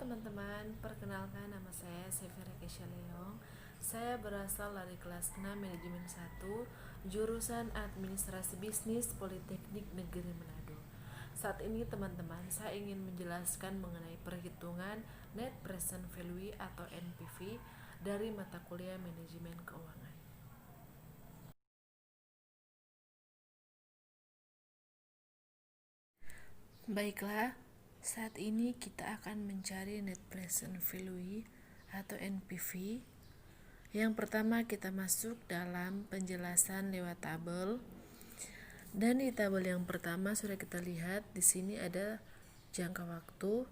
teman-teman, perkenalkan nama saya Severa Kesha Leong. Saya berasal dari kelas 6 Manajemen 1, jurusan Administrasi Bisnis Politeknik Negeri Manado. Saat ini teman-teman, saya ingin menjelaskan mengenai perhitungan Net Present Value atau NPV dari mata kuliah Manajemen Keuangan. Baiklah, saat ini kita akan mencari Net Present Value atau NPV. Yang pertama kita masuk dalam penjelasan lewat tabel. Dan di tabel yang pertama sudah kita lihat di sini ada jangka waktu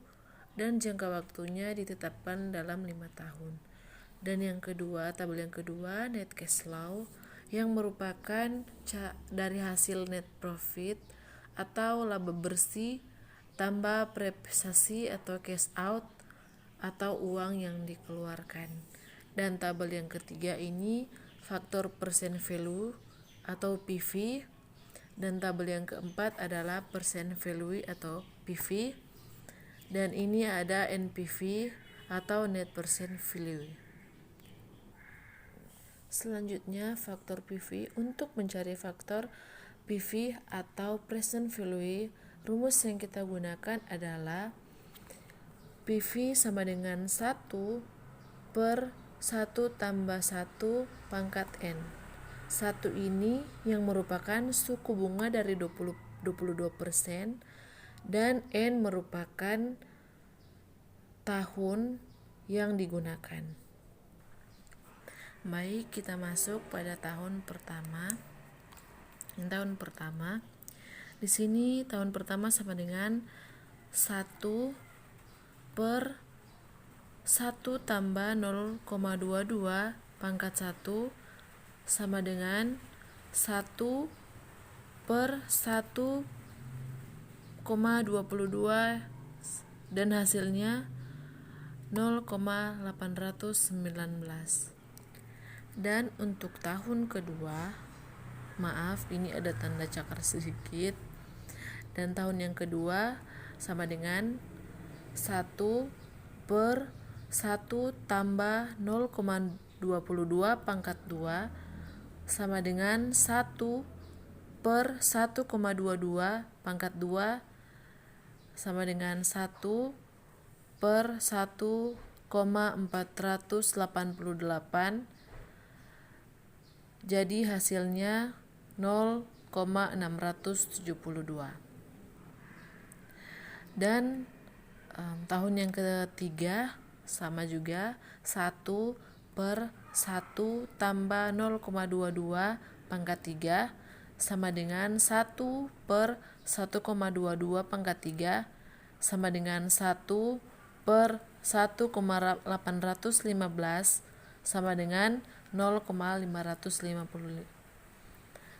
dan jangka waktunya ditetapkan dalam 5 tahun. Dan yang kedua, tabel yang kedua net cash flow yang merupakan dari hasil net profit atau laba bersih tambah prestasi atau cash out atau uang yang dikeluarkan. Dan tabel yang ketiga ini faktor percent value atau PV. Dan tabel yang keempat adalah percent value atau PV. Dan ini ada NPV atau net present value. Selanjutnya faktor PV. Untuk mencari faktor PV atau present value, rumus yang kita gunakan adalah PV sama dengan 1 per 1 tambah 1 pangkat N. 1 ini yang merupakan suku bunga dari 22% dan N merupakan tahun yang digunakan. Baik, kita masuk pada tahun pertama. Tahun pertama, di sini tahun pertama sama dengan 1 per 1 tambah 0,22 pangkat 1 sama dengan 1 per 1,22 dan hasilnya 0,819. Dan untuk tahun kedua, maaf ini ada tanda cakar sedikit, dan tahun yang kedua sama dengan 1 per 1 tambah 0,22 pangkat 2 sama dengan 1 per 1,22 pangkat 2 sama dengan 1 per 1,488. Jadi hasilnya 0,672. Dan tahun yang ketiga sama juga 1 per 1 tambah 0,22 pangkat 3 sama dengan 1 per 1,22 pangkat 3 sama dengan 1 per 1,815 sama dengan 0,550.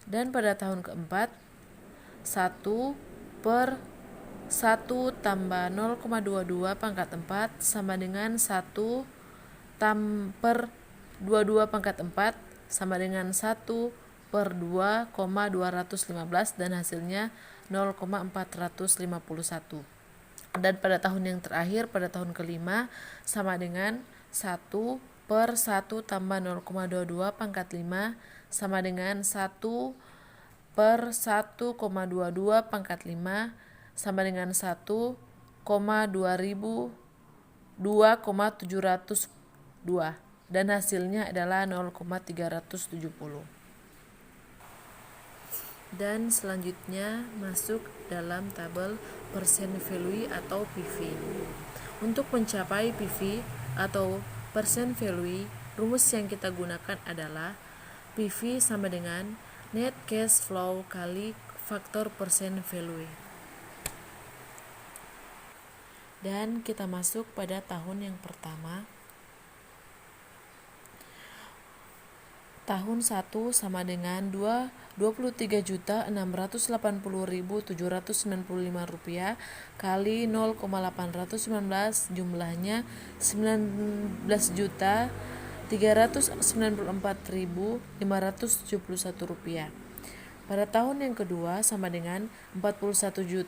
Dan pada tahun keempat 1 per 1 tambah 0,22 pangkat 4 sama dengan 1 per 22 pangkat 4 sama dengan 1 per 2,215 dan hasilnya 0,451. Dan pada tahun yang terakhir, pada tahun kelima sama dengan 1 per 1 tambah 0,22 pangkat 5 sama dengan 1 per 1,22 pangkat 5 sama dengan 1,2,702 dan hasilnya adalah 0,370. Dan selanjutnya masuk dalam tabel percent value atau PV. Untuk mencapai PV atau percent value, rumus yang kita gunakan adalah PV sama dengan net cash flow kali faktor percent value. Dan kita masuk pada tahun yang pertama. Tahun 1 sama dengan 23.680.795 rupiah kali 0,819 jumlahnya 19.394.571 rupiah. Pada tahun yang kedua sama dengan 41.180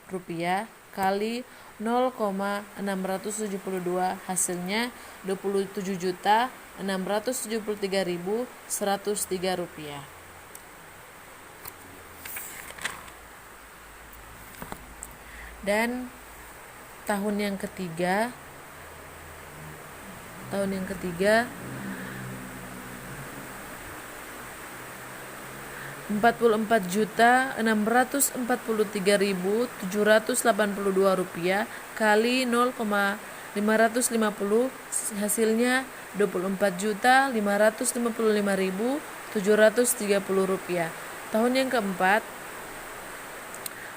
rupiah kali 0,672 hasilnya 27.673.103 rupiah. Dan tahun yang ketiga 44.643.782 rupiah kali 0,550 hasilnya 24.555.730 rupiah. Tahun yang keempat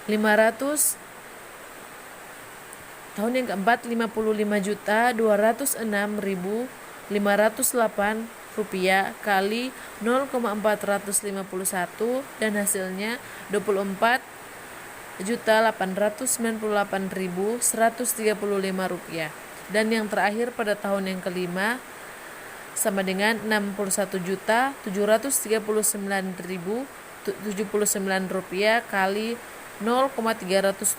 55.206.508 rupiah kali 0,451 dan hasilnya 24.898.135 rupiah. Dan yang terakhir pada tahun yang kelima sama dengan 61.739.079 rupiah kali 0,370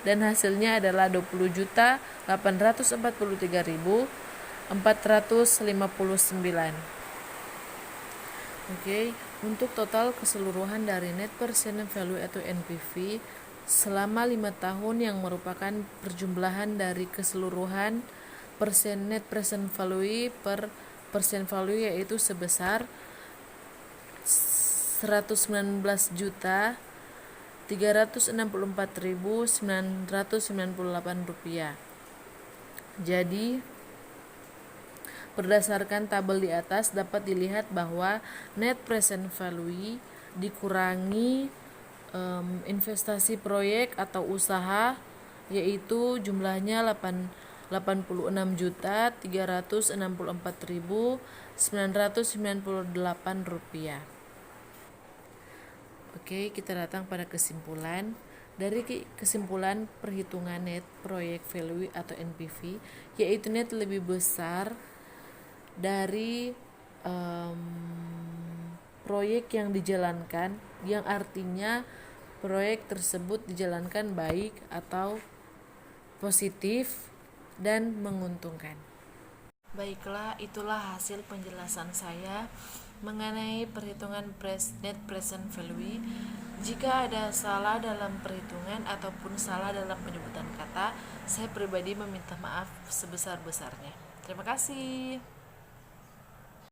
dan hasilnya adalah 20.843.459. Untuk total keseluruhan dari net present value atau NPV selama 5 tahun yang merupakan perjumlahan dari keseluruhan net present value per present value yaitu sebesar 119.364.998 rupiah. Jadi berdasarkan tabel di atas dapat dilihat bahwa net present value dikurangi investasi proyek atau usaha yaitu jumlahnya 86.364.998 rupiah. Kita datang pada kesimpulan. Dari kesimpulan perhitungan net proyek value atau NPV, yaitu net lebih besar dari proyek yang dijalankan, yang artinya proyek tersebut dijalankan baik atau positif dan menguntungkan. Baiklah, itulah hasil penjelasan saya mengenai perhitungan net present value. Jika ada salah dalam perhitungan ataupun salah dalam penyebutan kata, saya pribadi meminta maaf sebesar-besarnya. Terima kasih.